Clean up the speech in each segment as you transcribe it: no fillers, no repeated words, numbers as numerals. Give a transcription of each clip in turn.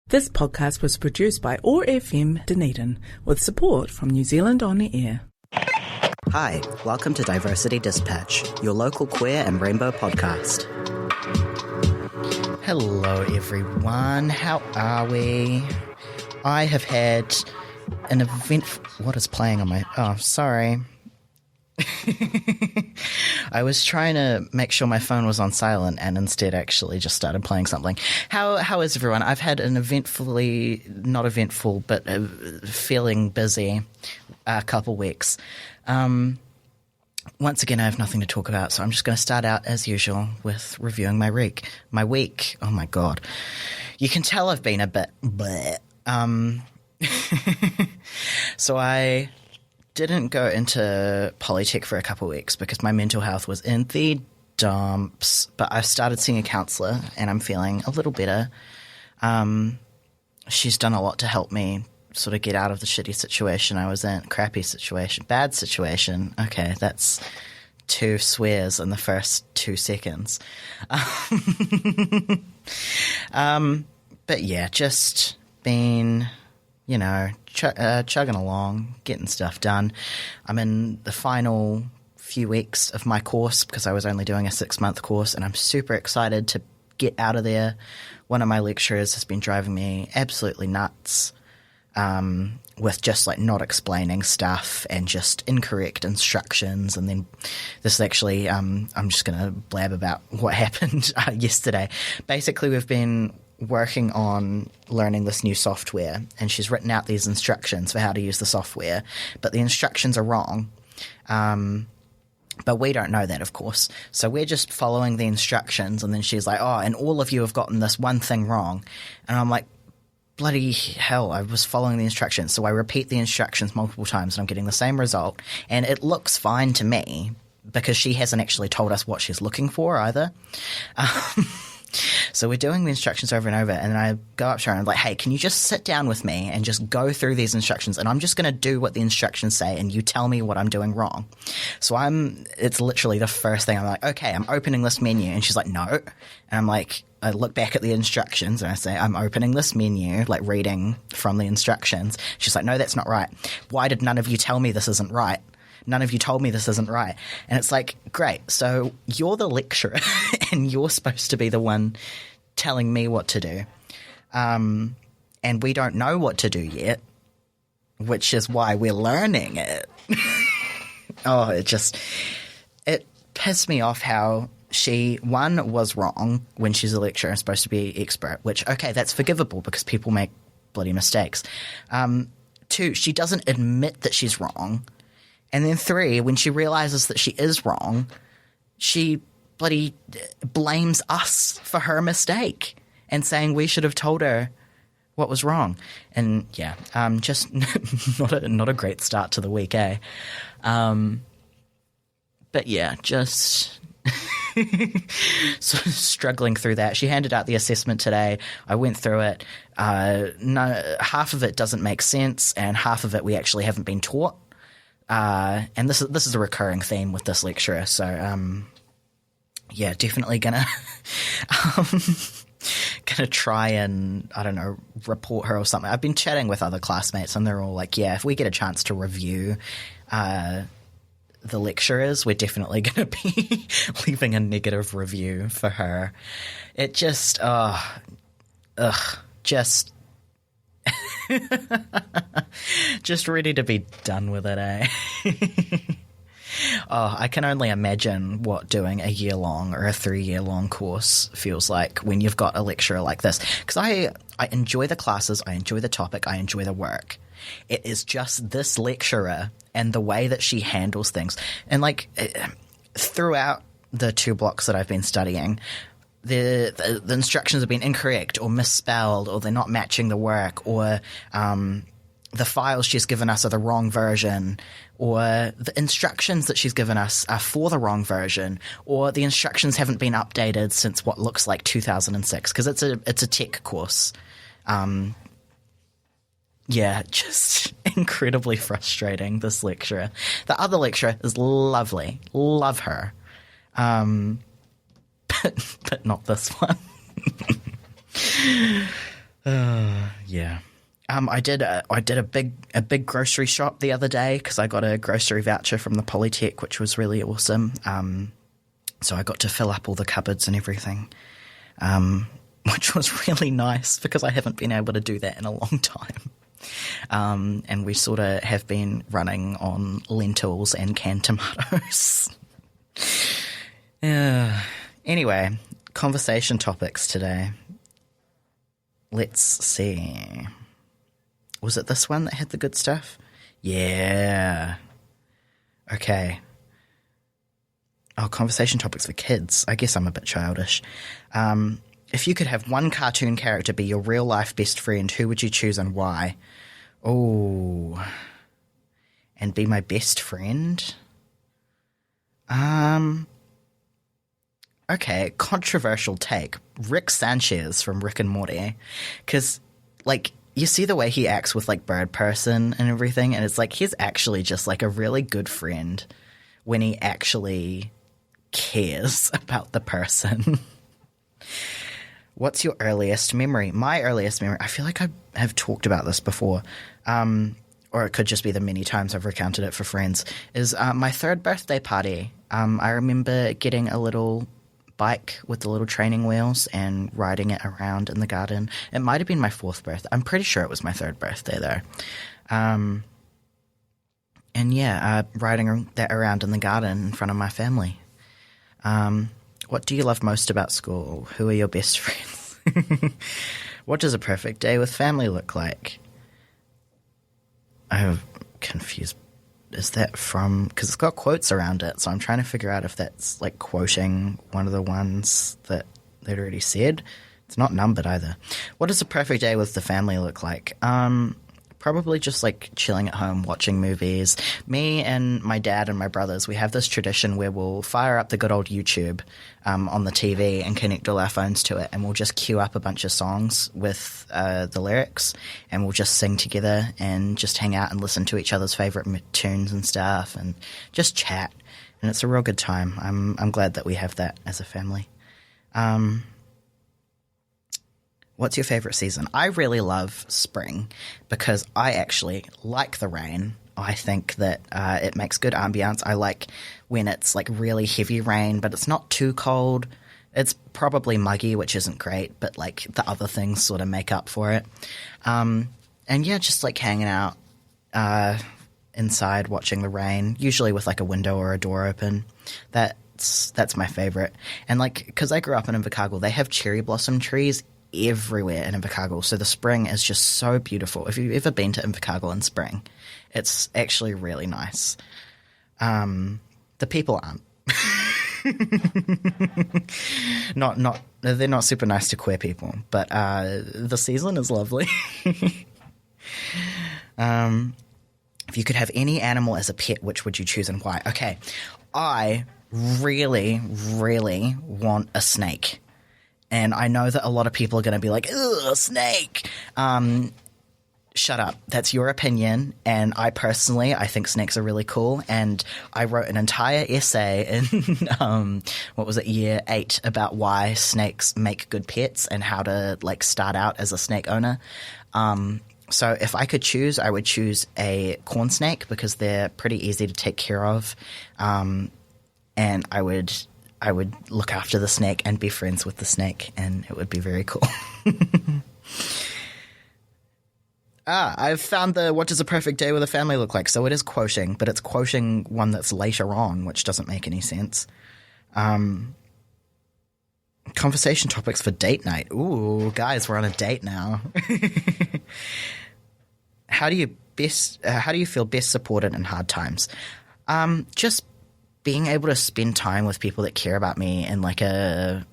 This podcast was produced by OAR FM Dunedin with support from New Zealand On Air. Hi, welcome to Diversity Dispatch, your local queer and rainbow podcast. Hello everyone, how are we? I have had an event... What is playing on my... Oh, sorry. I was trying to make sure my phone was on silent and instead actually just started playing something. How is everyone? I've had an not eventful, but feeling busy couple weeks. Once again, I have nothing to talk about, so I'm just going to start out as usual with reviewing my week. Oh my god. You can tell I've been a bit bleh. So I didn't go into Polytech for a couple of weeks because my mental health was in the dumps, but I started seeing a counsellor and I'm feeling a little better. She's done a lot to help me sort of get out of the shitty situation I was in. Crappy situation. Bad situation. Okay, that's 2 swears in the first 2 seconds. But yeah, just been... chugging along, getting stuff done. I'm in the final few weeks of my course because I was only doing a 6-month course, and I'm super excited to get out of there. One of my lecturers has been driving me absolutely nuts with just like not explaining stuff and just incorrect instructions. And then this is actually I'm just going to blab about what happened yesterday. Basically, we've been working on learning this new software, and she's written out these instructions for how to use the software, but the instructions are wrong. But we don't know that, of course. So we're just following the instructions, and then she's like, oh, and all of you have gotten this one thing wrong. And I'm like, bloody hell, I was following the instructions. So I repeat the instructions multiple times, and I'm getting the same result. And it looks fine to me because she hasn't actually told us what she's looking for either. So we're doing the instructions over and over, and I go up to her and I'm like, hey, can you just sit down with me and just go through these instructions, and I'm just going to do what the instructions say and you tell me what I'm doing wrong. So it's literally the first thing. I'm like, okay, I'm opening this menu, and she's like, no. And I'm like, I look back at the instructions and I say, I'm opening this menu, like reading from the instructions. She's like, no, that's not right. Why did none of you tell me this isn't right? None of you told me this isn't right. And it's like, great, so you're the lecturer and you're supposed to be the one telling me what to do. And we don't know what to do yet, which is why we're learning it. Oh, it pissed me off how she, one, was wrong when she's a lecturer and supposed to be expert, which, okay, that's forgivable because people make bloody mistakes. 2, she doesn't admit that she's wrong. And then 3, when she realizes that she is wrong, she bloody blames us for her mistake and saying we should have told her what was wrong. And yeah, just not a great start to the week, eh? But yeah, just sort of struggling through that. She handed out the assessment today. I went through it. No, half of it doesn't make sense, and half of it we actually haven't been taught. And this is a recurring theme with this lecturer. So, yeah, definitely gonna try and, I don't know, report her or something. I've been chatting with other classmates and they're all like, yeah, if we get a chance to review, the lecturers, we're definitely going to be leaving a negative review for her. It just, just ready to be done with it, eh? Oh, I can only imagine what doing a year-long or a 3-year-long course feels like when you've got a lecturer like this. Because I enjoy the classes, I enjoy the topic, I enjoy the work. It is just this lecturer and the way that she handles things. And, like, throughout the 2 blocks that I've been studying, the instructions have been incorrect or misspelled, or they're not matching the work, or the files she's given us are the wrong version, or the instructions that she's given us are for the wrong version, or the instructions haven't been updated since what looks like 2006, because it's a tech course. Yeah, just incredibly frustrating, this lecturer. The other lecturer is lovely. Love her. But not this one. Yeah. I did a big grocery shop the other day because I got a grocery voucher from the Polytech, which was really awesome. So I got to fill up all the cupboards and everything, which was really nice because I haven't been able to do that in a long time. And we sort of have been running on lentils and canned tomatoes. Anyway, conversation topics today. Let's see. Was it this one that had the good stuff? Yeah. Okay. Oh, conversation topics for kids. I guess I'm a bit childish. If you could have one cartoon character be your real-life best friend, who would you choose and why? Oh. And be my best friend? Okay, controversial take. Rick Sanchez from Rick and Morty. Because, like, you see the way he acts with, like, Bird Person and everything, and it's like he's actually just, like, a really good friend when he actually cares about the person. What's your earliest memory? My earliest memory, I feel like I have talked about this before, or it could just be the many times I've recounted it for friends, is my third birthday party. I remember getting a little bike with the little training wheels and riding it around in the garden. It might have been my fourth birthday. I'm pretty sure it was my third birthday, though. And yeah, riding that around in the garden in front of my family. What do you love most about school? Who are your best friends? What does a perfect day with family look like? I'm confused. Is that from... Because it's got quotes around it, so I'm trying to figure out if that's, like, quoting one of the ones that they'd already said. It's not numbered either. What does a perfect day with the family look like? Probably just, like, chilling at home, watching movies. Me and my dad and my brothers, we have this tradition where we'll fire up the good old YouTube on the TV and connect all our phones to it, and we'll just queue up a bunch of songs with the lyrics, and we'll just sing together and just hang out and listen to each other's favourite tunes and stuff and just chat. And it's a real good time. I'm glad that we have that as a family. What's your favourite season? I really love spring because I actually like the rain. I think that it makes good ambience. I like when it's like really heavy rain, but it's not too cold. It's probably muggy, which isn't great, but like the other things sort of make up for it. And yeah, just like hanging out inside watching the rain, usually with like a window or a door open. That's my favourite. And like, because I grew up in Invercargill, they have cherry blossom trees everywhere in Invercargill, so the spring is just so beautiful. If you've ever been to Invercargill in spring, it's actually really nice. The people aren't. They're not super nice to queer people, but the season is lovely. If you could have any animal as a pet, which would you choose and why? Okay, I really, really want a snake. And I know that a lot of people are going to be like, ugh, snake. Shut up. That's your opinion. And I think snakes are really cool. And I wrote an entire essay in, year 8 about why snakes make good pets and how to, like, start out as a snake owner. So if I could choose, I would choose a corn snake because they're pretty easy to take care of. And I would look after the snake and be friends with the snake, and it would be very cool. I've found what does a perfect day with a family look like? So it is quoting, but it's quoting one that's later on, which doesn't make any sense. Conversation topics for date night. Ooh, guys, we're on a date now. How do you feel best supported in hard times? Just being able to spend time with people that care about me in like a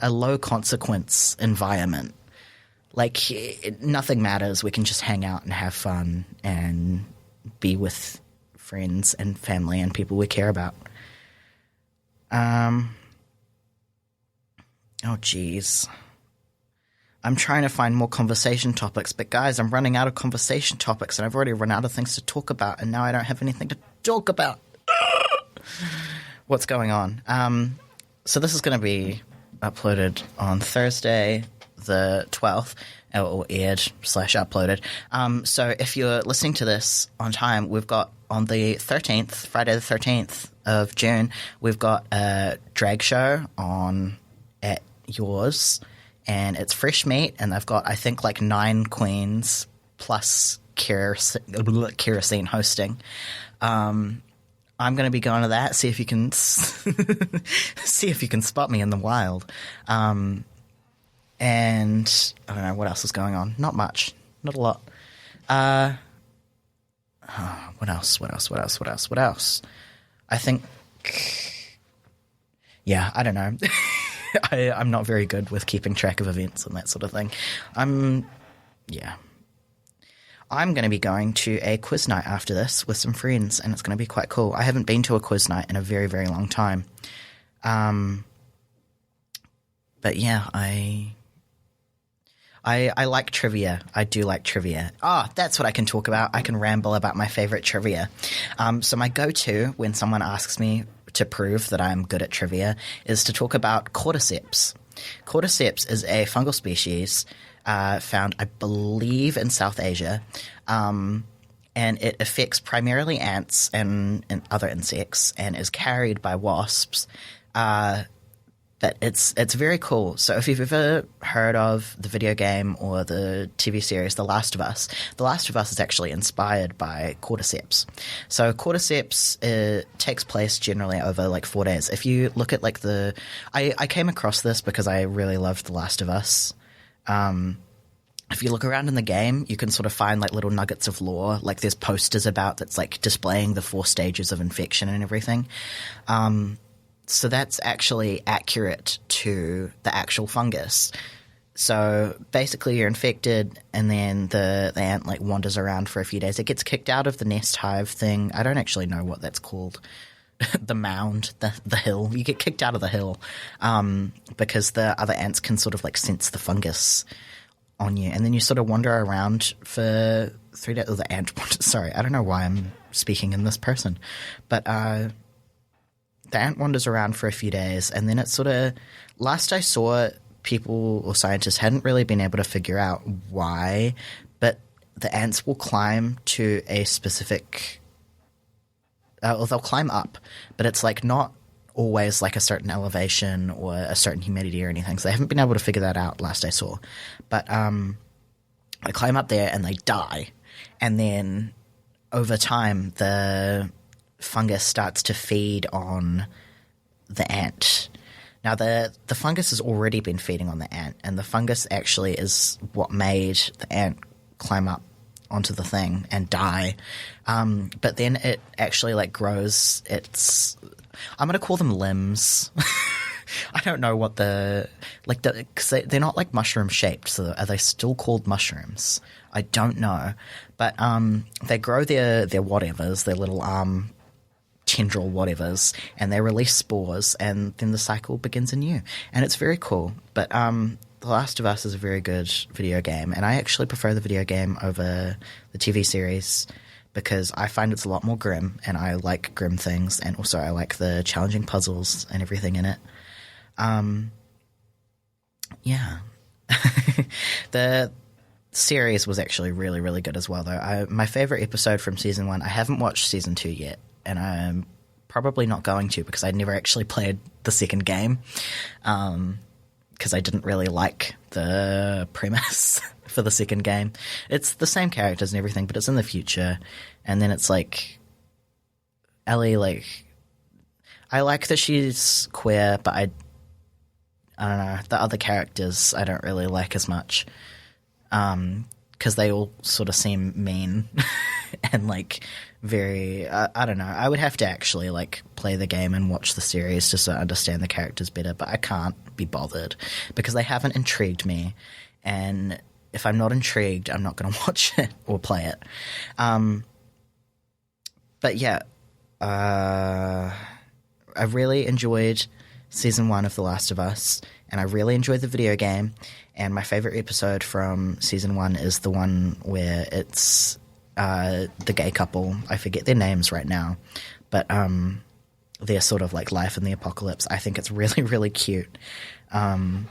low consequence environment. Like nothing matters. We can just hang out and have fun and be with friends and family and people we care about. Oh geez. I'm trying to find more conversation topics, but guys, I'm running out of conversation topics and I've already run out of things to talk about and now I don't have anything to talk about. What's going on? So this is going to be uploaded on Thursday, the 12th, or aired / uploaded. So if you're listening to this on time, we've got on the 13th, Friday the 13th of June, we've got a drag show on at yours, and it's fresh meat, and they've got, I think, like 9 queens plus kerosene hosting. I'm going to be going to that, see if you can see if you can spot me in the wild. And I don't know what else is going on. Not much. Not a lot. What else? I think, yeah, I don't know. I'm not very good with keeping track of events and that sort of thing. I'm going to be going to a quiz night after this with some friends, and it's going to be quite cool. I haven't been to a quiz night in a very, very long time. But yeah, I like trivia. I do like trivia. That's what I can talk about. I can ramble about my favorite trivia. So my go-to when someone asks me to prove that I'm good at trivia is to talk about cordyceps. Cordyceps is a fungal species found, I believe, in South Asia, and it affects primarily ants and other insects and is carried by wasps. But it's very cool. So if you've ever heard of the video game or the TV series The Last of Us is actually inspired by cordyceps. So cordyceps takes place generally over like 4 days. If you look at like I came across this because I really loved The Last of Us. If you look around in the game, you can sort of find like little nuggets of lore. Like there's posters about that's like displaying the 4 stages of infection and everything. So that's actually accurate to the actual fungus. So basically you're infected and then the ant like wanders around for a few days. It gets kicked out of the nest hive thing. I don't actually know what that's called. The mound, the hill. You get kicked out of the hill because the other ants can sort of like sense the fungus on you. And then you sort of wander around for 3 days. Oh, the ant – sorry, I don't know why I'm speaking in this person. But the ant wanders around for a few days, and then it's sort of – last I saw, people or scientists hadn't really been able to figure out why, but the ants will climb to a specific they'll climb up, but it's like not always like a certain elevation or a certain humidity or anything. So they haven't been able to figure that out last I saw. But they climb up there and they die. And then over time, the fungus starts to feed on the ant. Now, the fungus has already been feeding on the ant, and the fungus actually is what made the ant climb up onto the thing and die. But then it actually like grows its – I'm going to call them limbs. I don't know what because they're not like mushroom shaped. So are they still called mushrooms? I don't know. But they grow their whatevers, their little tendril whatevers, and they release spores, and then the cycle begins anew. And it's very cool. But The Last of Us is a very good video game, and I actually prefer the video game over the TV series because I find it's a lot more grim, and I like grim things, and also I like the challenging puzzles and everything in it. Yeah. The series was actually really, really good as well, though. My favorite episode from season 1, I haven't watched season 2 yet, and I'm probably not going to because I never actually played the second game because I didn't really like the premise for the second game. It's the same characters and everything, but it's in the future, and then it's like Ellie, like, I like that she's queer, but I don't know, the other characters I don't really like as much because they all sort of seem mean and like very I don't know. I would have to actually like play the game and watch the series just to understand the characters better, but I can't be bothered because they haven't intrigued me, and if I'm not intrigued, I'm not going to watch it or play it. But yeah, I really enjoyed season 1 of The Last of Us, and I really enjoyed the video game, and my favorite episode from season 1 is the one where it's the gay couple. I forget their names right now, but their sort of like life in the apocalypse. I think it's really, really cute. And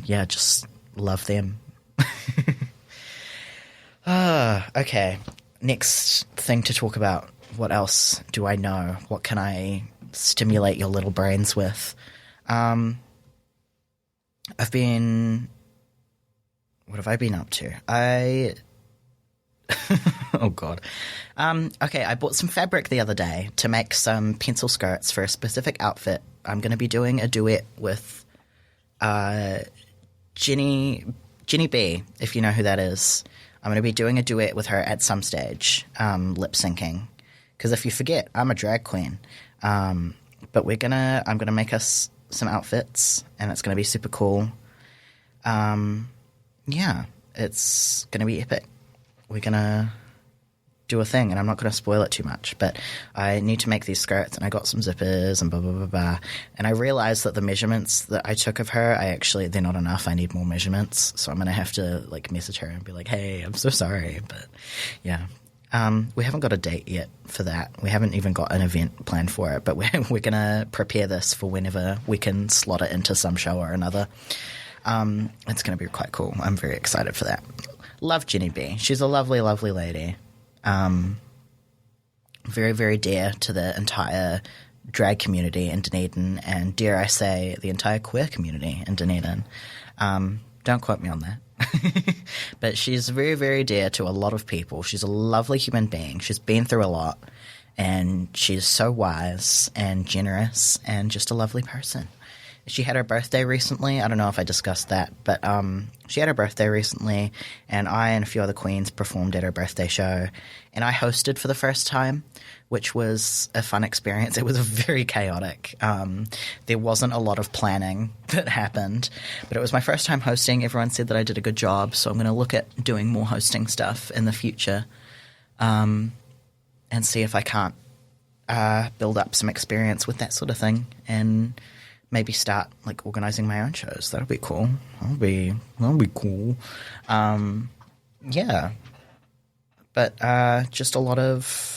yeah, just love them. Okay. Next thing to talk about. What else do I know? What can I stimulate your little brains with? What have I been up to? Oh, God. Okay, I bought some fabric the other day to make some pencil skirts for a specific outfit. I'm going to be doing a duet with Jenny B, if you know who that is. I'm going to be doing a duet with her at some stage, lip syncing. Because if you forget, I'm a drag queen. But I'm gonna make us some outfits, and it's gonna be super cool. Yeah, it's gonna be epic. We're gonna do a thing, and I'm not gonna spoil it too much. But I need to make these skirts, and I got some zippers and blah blah blah blah. And I realized that the measurements that I took of her, they're not enough. I need more measurements, so I'm gonna have to like message her and be like, "Hey, I'm so sorry," but yeah. We haven't got a date yet for that. We haven't even got an event planned for it, but we're going to prepare this for whenever we can slot it into some show or another. It's going to be quite cool. I'm very excited for that. Love Jenny B. She's a lovely, lovely lady. Very, very dear to the entire drag community in Dunedin, and dare I say, the entire queer community in Dunedin. Don't quote me on that. But she's very, very dear to a lot of people. She's a lovely human being. She's been through a lot, and she's so wise and generous and just a lovely person. She had her birthday recently. I don't know if I discussed that, but she had her birthday recently, and I and a few other queens performed at her birthday show, and I hosted for the first time, which was a fun experience. It was very chaotic. There wasn't a lot of planning that happened, but it was my first time hosting. Everyone said that I did a good job, so I'm going to look at doing more hosting stuff in the future, and see if I can't build up some experience with that sort of thing, and maybe start like organizing my own shows. That'll be cool. That'll be cool. Yeah, but just a lot of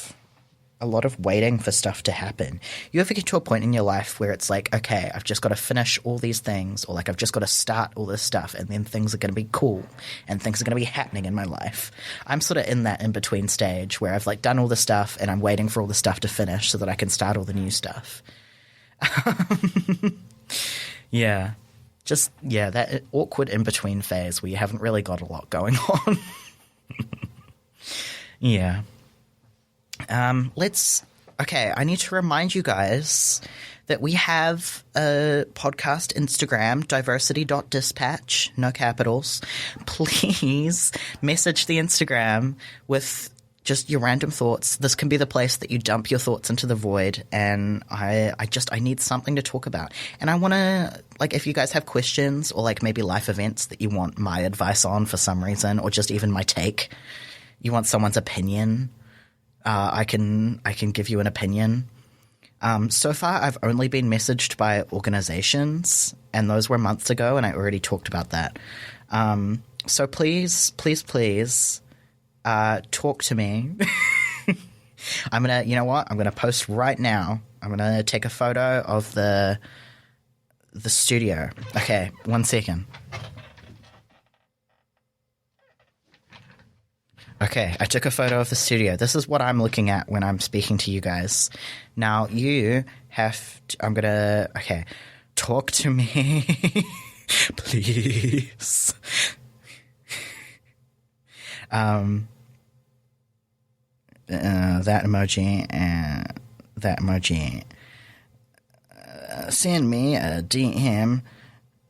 waiting for stuff to happen. You ever get to a point in your life where it's like, okay, I've just got to finish all these things, or like I've just got to start all this stuff, and then things are going to be cool and things are going to be happening in my life. I'm sort of in that in-between stage where I've like done all the stuff and I'm waiting for all the stuff to finish so that I can start all the new stuff. That awkward in-between phase where you haven't really got a lot going on. Yeah. I need to remind you guys that we have a podcast Instagram, diversity.dispatch, no capitals. Please message the Instagram with just your random thoughts. This can be the place that you dump your thoughts into the void, and I need something to talk about. And I want to, like, if you guys have questions or like maybe life events that you want my advice on for some reason, or just even my take, you want someone's opinion, I can give you an opinion. So far, I've only been messaged by organizations, and those were months ago, and I already talked about that. So please, talk to me. I'm going to post right now. I'm going to take a photo of the studio. Okay, 1 second. Okay, I took a photo of the studio. This is what I'm looking at when I'm speaking to you guys. Now, you have to, talk to me, please. That emoji and that emoji. Send me a DM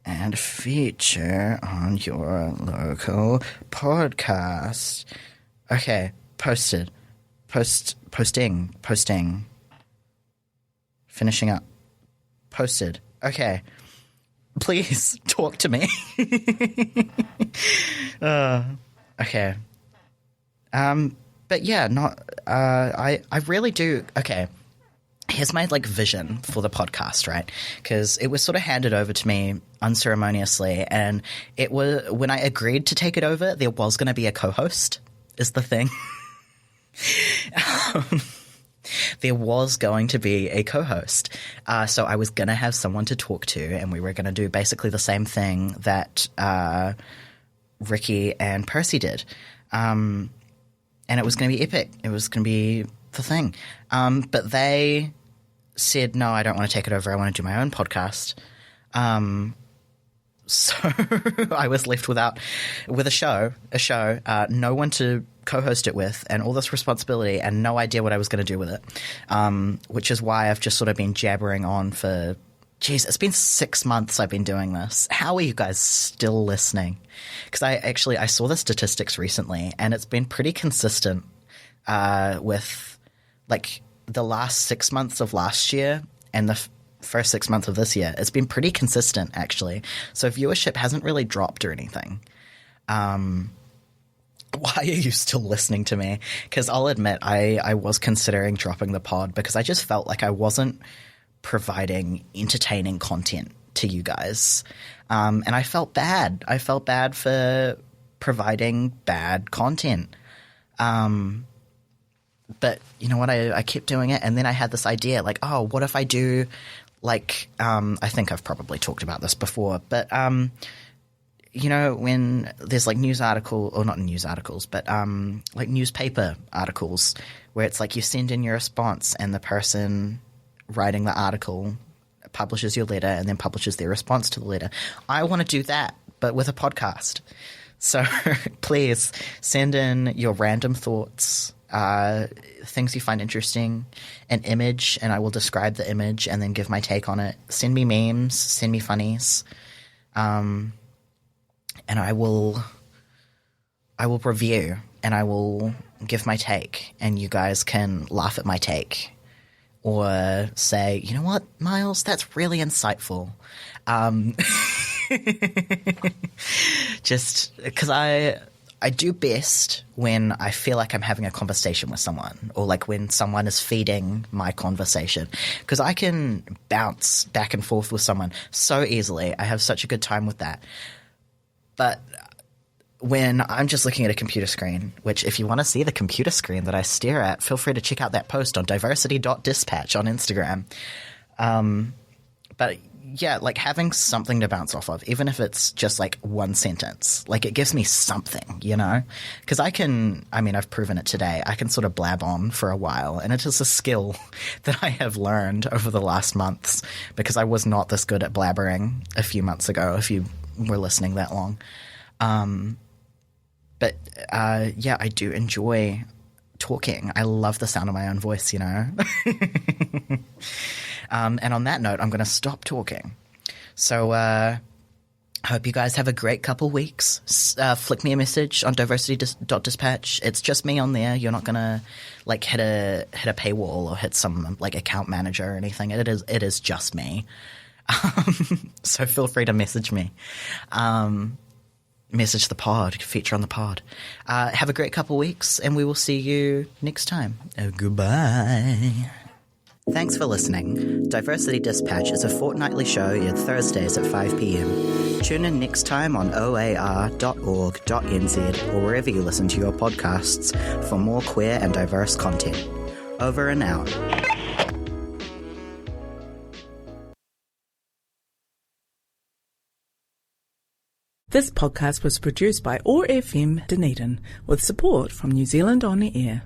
and feature on your local podcast. Okay, posted. Posting. Finishing up. Posted. Okay. Please talk to me. Okay. But yeah, I really do. Okay. Here's my vision for the podcast, right? Because it was sort of handed over to me unceremoniously, and it was when I agreed to take it over, there was going to be a co-host. Is the thing. There was going to be a co-host. So I was going to have someone to talk to, and we were going to do basically the same thing that Ricky and Percy did. And it was going to be epic. It was going to be the thing. But they said, no, I don't want to take it over. I want to do my own podcast. So I was left with a show, no one to co-host it with, and all this responsibility and no idea what I was going to do with it, which is why I've just sort of been jabbering on for, geez, it's been 6 months I've been doing this. How are you guys still listening? Because I saw the statistics recently, and it's been pretty consistent with like the last 6 months of last year and the first 6 months of this year. It's been pretty consistent, actually. So viewership hasn't really dropped or anything. Why are you still listening to me? Because I'll admit I was considering dropping the pod because I just felt like I wasn't providing entertaining content to you guys. And I felt bad. I felt bad for providing bad content. But you know what? I kept doing it, and then I had this idea, like, oh, what if I do, like, I think I've probably talked about this before, but you know, when there's like news article, or not news articles, but like newspaper articles, where it's like you send in your response, and the person writing the article publishes your letter, and then publishes their response to the letter. I want to do that, but with a podcast. So please send in your random thoughts. Things you find interesting, an image, and I will describe the image and then give my take on it. Send me memes, send me funnies, and I will review and I will give my take, and you guys can laugh at my take or say, you know what, Miles, that's really insightful. Just because I do best when I feel like I'm having a conversation with someone, or like when someone is feeding my conversation, because I can bounce back and forth with someone so easily. I have such a good time with that. But when I'm just looking at a computer screen, which if you want to see the computer screen that I stare at, feel free to check out that post on diversity.dispatch on Instagram. But yeah, like having something to bounce off of, even if it's just like one sentence, like it gives me something, you know? Because I've proven it today. I can sort of blab on for a while, and it is a skill that I have learned over the last months, because I was not this good at blabbering a few months ago, if you were listening that long. But yeah, I do enjoy talking. I love the sound of my own voice, you know? And on that note, I'm going to stop talking. So I hope you guys have a great couple weeks. Flick me a message on diversity.dispatch. It's just me on there. You're not going to like hit a paywall or hit some like account manager or anything. It is just me. So feel free to message me. Message the pod, feature on the pod. Have a great couple weeks, and we will see you next time. Goodbye. Thanks for listening. Diversity Dispatch is a fortnightly show aired Thursdays at 5 p.m. Tune in next time on oar.org.nz or wherever you listen to your podcasts for more queer and diverse content. Over and out. This podcast was produced by OAR FM Dunedin with support from New Zealand On the Air.